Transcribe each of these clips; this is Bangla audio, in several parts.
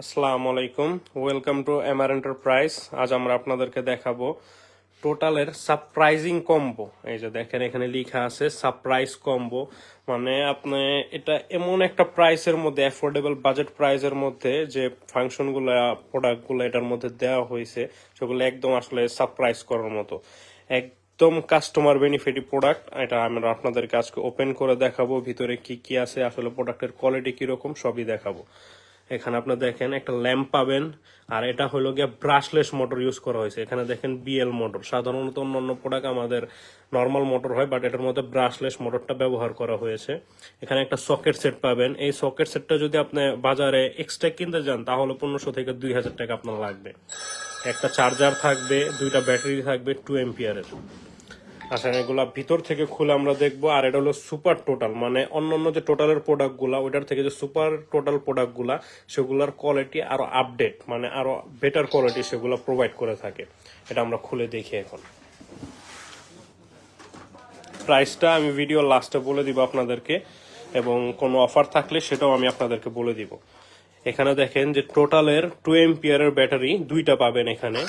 আসসালামু আলাইকুম, ওয়েলকাম টু এমআর এন্টারপ্রাইজ। আজ আমরা আপনাদেরকে দেখাবো টোটালের সারপ্রাইজিং কম্বো। এই যে দেখেন এখানে লেখা আছে সারপ্রাইজ কম্বো, মানে আপনি এটা এমন একটা প্রাইসের মধ্যে, অ্যাফোর্ডেবল বাজেট প্রাইসের মধ্যে যে ফাংশনগুলো প্রোডাক্টগুলো এটার মধ্যে দেওয়া হয়েছে সেগুলো একদম আসলে সারপ্রাইজ করার মতো, একদম কাস্টমার বেনিফিট প্রোডাক্ট। এটা আমরা আপনাদেরকে আজকে ওপেন করে দেখাবো, ভিতরে কি কি আছে, আসলে প্রোডাক্টের কোয়ালিটি কিরকম সবই দেখাবো। এখানে আপনারা দেখেন একটা ল্যাম্প পাবেন, আর এটা হলো গিয়ে ব্রাশলেস মোটর ইউজ করা হয়েছে। এখানে দেখেন বিএল মোটর, সাধারণত অন্যান্য প্রোডাক্ট আমাদের নর্মাল মোটর হয়, বাট এটার মধ্যে ব্রাশলেস মোটরটা ব্যবহার করা হয়েছে। এখানে একটা সকেট সেট পাবেন। এই সকেট সেটটা যদি আপনি বাজারে এক্সট্রা কিনতে যান তাহলে 1500 থেকে 2000 টাকা আপনার লাগবে। একটা চার্জার থাকবে, দুইটা ব্যাটারি থাকবে 2 এম্পিয়ারের। আচ্ছা, এগুলা ভিতর থেকে খুলে আমরা দেখবো। আর এটা হলো সুপার টোটাল, মানে অন্যান্য যে টোটালের প্রোডাক্টগুলা ওইটার থেকে যে সুপার টোটাল প্রোডাক্টগুলা সেগুলোর কোয়ালিটি আরো আপডেট, মানে আরো বেটার কোয়ালিটি সেগুলো প্রোভাইড করে থাকে। এটা আমরা খুলে দেখি এখন। প্রাইসটা আমি ভিডিও লাস্টে বলে দিব আপনাদেরকে, এবং কোনো অফার থাকলে সেটাও আমি আপনাদেরকে বলে দিব। এখানে দেখেন যে টোটালের 2 এম্পিয়ারের ব্যাটারি দুইটা পাবেন এখানে।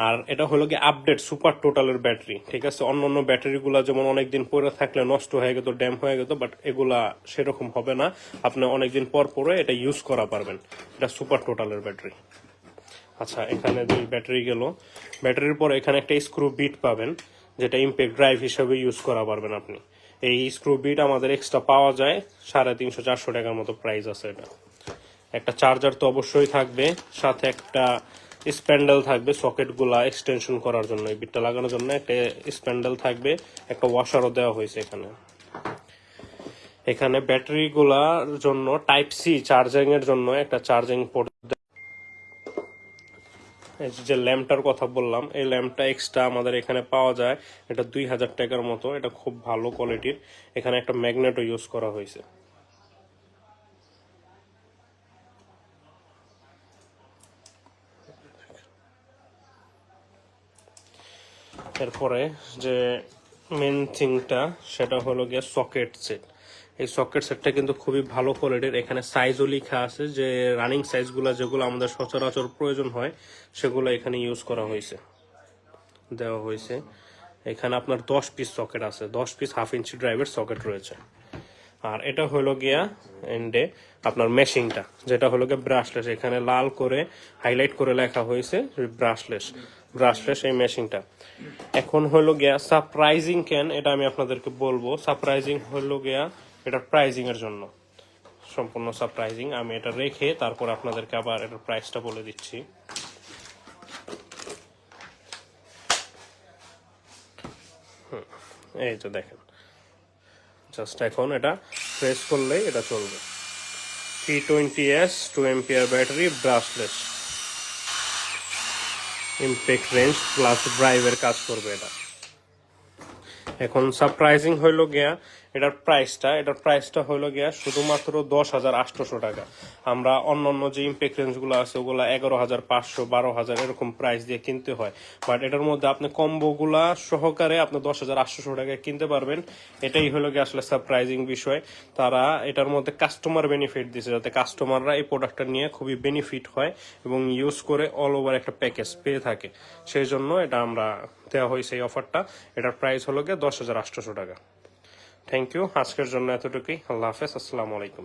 আর এটা হলো কি আপডেট সুপার টোটালের ব্যাটারি, ঠিক আছে। অন্যান্য ব্যাটারিগুলো যেমন অনেকদিন পরে থাকলে নষ্ট হয়ে যেত, ড্যাম হয়ে যেত, বাট এগুলা সেরকম হবে না। আপনি অনেকদিন পর পরে এটা ইউজ করা পারবেন। এটা সুপার টোটালের ব্যাটারি। আচ্ছা, এখানে দুই ব্যাটারি গেল। ব্যাটারির পর এখানে একটা স্ক্রু বিট পাবেন, যেটা ইম্প্যাক্ট ড্রাইভ হিসেবে ইউজ করা পারবেন আপনি। এই স্ক্রু বিট আমাদের এক্সট্রা পাওয়া যায় 350-400 টাকার মতো প্রাইস আছে এটা। একটা চার্জার তো অবশ্যই থাকবে, সাথে একটা স্প্যান্ডেল থাকবে সকেটগুলা এক্সটেনশন করার জন্য, এই বিটটা লাগানোর জন্য একটা স্প্যান্ডেল থাকবে। একটা ওয়াশারও দেওয়া হয়েছে এখানে। এখানে ব্যাটারিগুলার জন্য টাইপ সি চার্জিং এর জন্য একটা চার্জিং পোর্ট। যে ল্যাম্পটার কথা বললাম, এই ল্যাম্পটা এক্সট্রা আমাদের এখানে পাওয়া যায়। এটা 2000 টাকার মতো, এটা খুব ভালো কোয়ালিটির। এখানে একটা ম্যাগনেটও ইউজ করা হয়েছে। এরপরে যে মেন থিংটা সেটা হলো গিয়ে সকেট সেট। এই সকেট সেটটা কিন্তু খুবই ভালো কোয়ালিটির। এখানে সাইজও লেখা আছে, যে রানিং সাইজগুলো যেগুলো আমাদের সচরাচর প্রয়োজন হয় সেগুলো এখানে ইউজ করা হয়েছে, দেওয়া হয়েছে। এখানে আপনার 10 পিস সকেট আছে, 10 পিস 1/2 ইঞ্চি ড্রাইভের সকেট রয়েছে। আর এটা হলো গিয়া এন্ডে আপনার মেশিংটা, যেটা হলো গিয়া ব্রাশলেস। এখানে লাল করে হাইলাইট করে লেখা হয়েছে ব্রাশলেস এই মেশিংটা। এখন হলো গিয়া সারপ্রাইজিং কেন, এটা আমি আপনাদেরকে বলবো। সারপ্রাইজিং হলো গিয়া এটার প্রাইজিং এর জন্য, সম্পূর্ণ সারপ্রাইজিং। আমি এটা রেখে তারপর আপনাদেরকে আবার এটার প্রাইসটা বলে দিচ্ছি। এই যে দেখেন, জাস্ট এখন এটা প্রেস করলেই এটা চলবে। P20s 2 ampere battery, brushless, impact range plus ড্রাইভের কাজ করবে এটা। এখন সারপ্রাইজিং হইল গিয়া এটার প্রাইসটা হইলো গিয়া শুধুমাত্র 10,800 টাকা। আমরা অন্যান্য যে ইম্প্যাক্ট রেঞ্জগুলো আছে ওগুলো 11,500, 12,000 এরকম প্রাইস দিয়ে কিনতে হয়, বাট এটার মধ্যে আপনি কম্বোগুলা সহকারে আপনি 10,800 টাকায় কিনতে পারবেন। এটাই হলো গিয়ে আসলে সারপ্রাইজিং বিষয়। তারা এটার মধ্যে কাস্টমার বেনিফিট দিয়েছে, যাতে কাস্টমাররা এই প্রোডাক্টটা নিয়ে খুবই বেনিফিট হয় এবং ইউজ করে অল ওভার একটা প্যাকেজ পেয়ে থাকে। সেই জন্য এটা আমরা দেওয়া হয়েছে এই অফারটা। এটার প্রাইস হলো গিয়ে 10,800 টাকা। থ্যাংক ইউ, আজকের জন্য এতটুকুই। আল্লাহ হাফেজ, আসসালামু আলাইকুম।